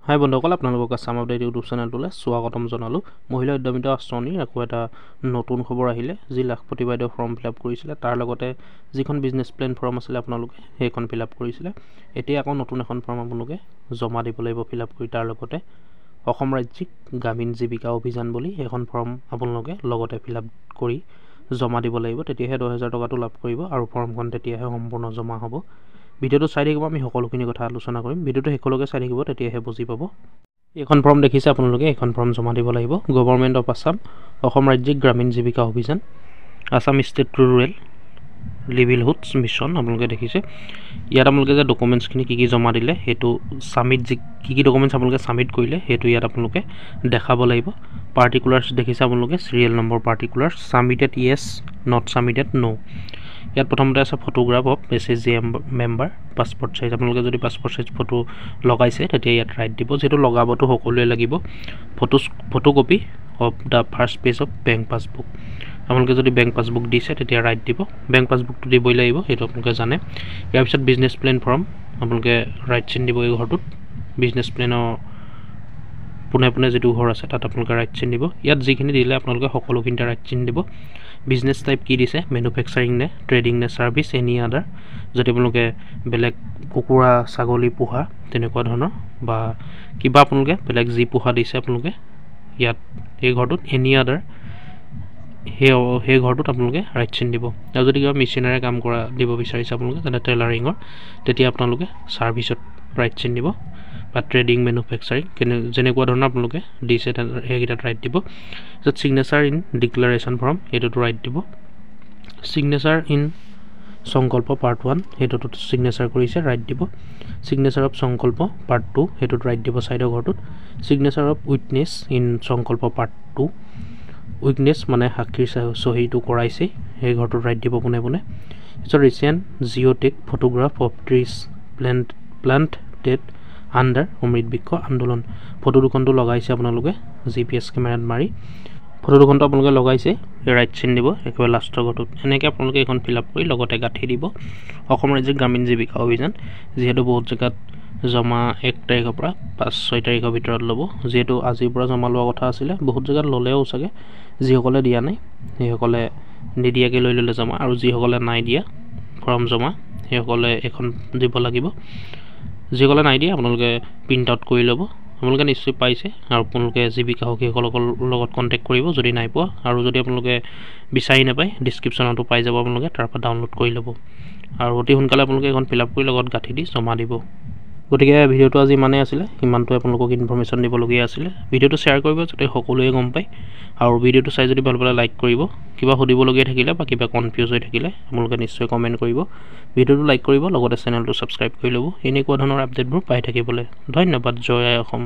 হাই বন্ধুসকল, আপোনালোকক Assam update YouTube চেনেলটোলৈ স্বাগতম জনালোঁ। মহিলা উদ্যমিতা আঁচনিৰ আকৌ এটা নতুন খবৰ আহিলে, যি লাখপতি বাইদেউ ফৰ্ম ফিল আপ কৰিছিলে, তাৰ লগতে যিখন বিজনেছ প্লেন ফৰ্ম আছিলে আপোনালোকে সেইখন ফিল আপ কৰিছিলে। এতিয়া আকৌ নতুন এখন ফৰ্ম আপোনালোকে জমা দিব লাগিব ফিল আপ কৰি। তাৰ লগতে অসম ৰাজ্যিক গ্ৰামীণ জীৱিকা অভিযান বুলি এখন ফৰ্ম আপোনালোকে লগতে ফিল আপ কৰি জমা দিব লাগিব। তেতিয়াহে 10,000 টকাটো লাভ কৰিব আৰু ফৰ্মখন তেতিয়াহে সম্পূৰ্ণ জমা হ'ব। ভিডিঅ'টো চাই থাকিব, আমি সকলোখিনি কথা আলোচনা কৰিম। ভিডিঅ'টো শেষলৈকে চাই থাকিব, তেতিয়াহে বুজি পাব। এইখন ফৰ্ম দেখিছে আপোনালোকে, এইখন ফৰ্ম জমা দিব লাগিব। গভৰ্ণমেণ্ট অফ আছাম, অসম ৰাজ্যিক গ্ৰামীণ জীৱিকা অভিযান, আছাম ষ্টেট ৰুৰেল লিভলিহুডছ মিছন। আপোনালোকে দেখিছে ইয়াত আপোনালোকে যে ডকুমেণ্টছখিনি কি জমা দিলে, সেইটো ছাবমিট, কি ডকুমেণ্টছ আপোনালোকে ছাবমিট কৰিলে সেইটো ইয়াত আপোনালোকে দেখাব লাগিব। পাৰ্টিকুলাৰ্ছ দেখিছে আপোনালোকে, serial number particulars, submitted yes, not submitted no'. ইয়াত প্ৰথমতে আছে photograph of SHG member, passport size. আপোনালোকে যদি পাছপৰ্ট চাইজ ফটো লগাইছে তেতিয়া ইয়াত ৰাইট দিব, যিহেতু লগাবতো সকলোৱে লাগিব। Photocopy of the first page of bank passbook. আপোনালোকে যদি বেংক পাছবুক দিছে তেতিয়া ৰাইট দিব, বেংক পাছবুকটো দিবই লাগিব, সেইটো আপোনালোকে জানে। ইয়াৰ পিছত বিজনেছ প্লেন ফৰ্ম, আপোনালোকে ৰাইট চিন দিব এই ঘৰটোত। বিজনেছ প্লেনৰ পোনে পোনে যিটো ঘৰ আছে তাত আপোনালোকে ৰাইট চিন দিব। ইয়াত যিখিনি দিলে আপোনালোকে সকলোখিনিতে ৰাইট চিন দিব। বিজনেছ টাইপ কি দিছে, মেনুফেকচাৰিং নে ট্ৰেডিং নে ছাৰ্ভিচ, এনি আদাৰ। যদি আপোনালোকে বেলেগ কুকুৰা ছাগলী পোহা তেনেকুৱা ধৰণৰ বা কিবা আপোনালোকে বেলেগ যি পোহা দিছে আপোনালোকে ইয়াত এই ঘৰটোত এনি আদাৰ, সেই ঘৰটোত আপোনালোকে ৰাইট চিন দিব। আৰু যদি কিবা মেচিনেৰে কাম কৰা দিব বিচাৰিছে আপোনালোকে, যেনে টেইলাৰিঙৰ, তেতিয়া আপোনালোকে ছাৰ্ভিচত ৰাইট চিন দিব। বা ট্ৰেডিং, মেনুফেকচাৰিং যেনেকুৱা ধৰণৰ আপোনালোকে দিছে সেইকেইটাত ৰাইট দিব। তাৰপিছত ছিগনেচাৰ ইন ডিক্লাৰেশ্যন ফৰ্ম, সেইটোতো ৰাইট দিব। ছিগনেচাৰ ইন সংকল্প পাৰ্ট 1, সেইটোতো ছিগনেচাৰ কৰিছে, ৰাইট দিব। ছিগনেচাৰ অফ সংকল্প পাৰ্ট 2, সেইটোত ৰাইট দিব ছাইডৰ ঘৰটোত। ছিগনেচাৰ অফ উইটনেছ ইন সংকল্প পাৰ্ট 2, উইটনেছ মানে সাক্ষীৰ চহীটো কৰাইছেই, সেই ঘৰটোত ৰাইট দিব পোনে পোনে। তাৰপিছত recent geotag photograph of trees planted under Amrit Vriksh Andolan. Photo দুখনটো লগাইছে আপোনালোকে GPS কেমেৰাত মাৰি, ফটো দুখনটো আপোনালোকে লগাইছে, ৰাইট চিন দিব একেবাৰে লাষ্টৰ ঘৰটোত। এনেকৈ আপোনালোকে এইখন ফিল আপ কৰি লগতে গাঁঠি দিব অসম ৰাজ্যিক গ্ৰামীণ জীৱিকা অভিযান। যিহেতু বহুত জেগাত জমা 1 তাৰিখৰ পৰা 5-6 তাৰিখৰ ভিতৰত ল'ব, যিহেতু আজিৰ পৰা জমা লোৱা কথা আছিলে, বহুত জেগাত ল'লেও চাগে। যিসকলে দিয়া নাই সেইসকলে নিদিয়াকৈ লৈ ল'লে জমা, আৰু যিসকলে নাই দিয়া ফৰ্ম জমা সেইসকলে এখন দিব লাগিব। যিসকলে নাই দিয়া আপোনালোকে প্ৰিণ্ট আউট কৰি ল'ব। আপোনালোকে নিশ্চয় পাইছে, আৰু আপোনালোকে জীৱিকা সখীসকলৰ লগত কণ্টেক্ট কৰিব যদি নাই পোৱা, আৰু যদি আপোনালোকে বিচাৰি নাপায় ডিছক্ৰিপশ্যনতো পাই যাব, আপোনালোকে তাৰ পৰা ডাউনলোড কৰি ল'ব। আৰু অতি সোনকালে আপোনালোকে এখন ফিল আপ কৰি লগত গাঁঠি দি জমা দিব। গতিকে ভিডিঅ'টো আজি ইমানেই আছিলে, সিমানটোৱে আপোনালোকক ইনফৰ্মেশ্যন দিবলগীয়া আছিলে। ভিডিঅ'টো শ্বেয়াৰ কৰিব যাতে সকলোৱে গম পায়, আৰু ভিডিঅ'টো চাই যদি ভাল পালে লাইক কৰিব। কিবা সুধিবলগীয়া থাকিলে বা কিবা কনফিউজ হৈ থাকিলে আপোনালোকে নিশ্চয় কমেণ্ট কৰিব। ভিডিঅ'টো লাইক কৰিব, লগতে চেনেলটো ছাবস্ক্ৰাইব কৰি ল'ব এনেকুৱা ধৰণৰ আপডেটবোৰ পাই থাকিবলৈ। ধন্যবাদ। জয় আই অসম।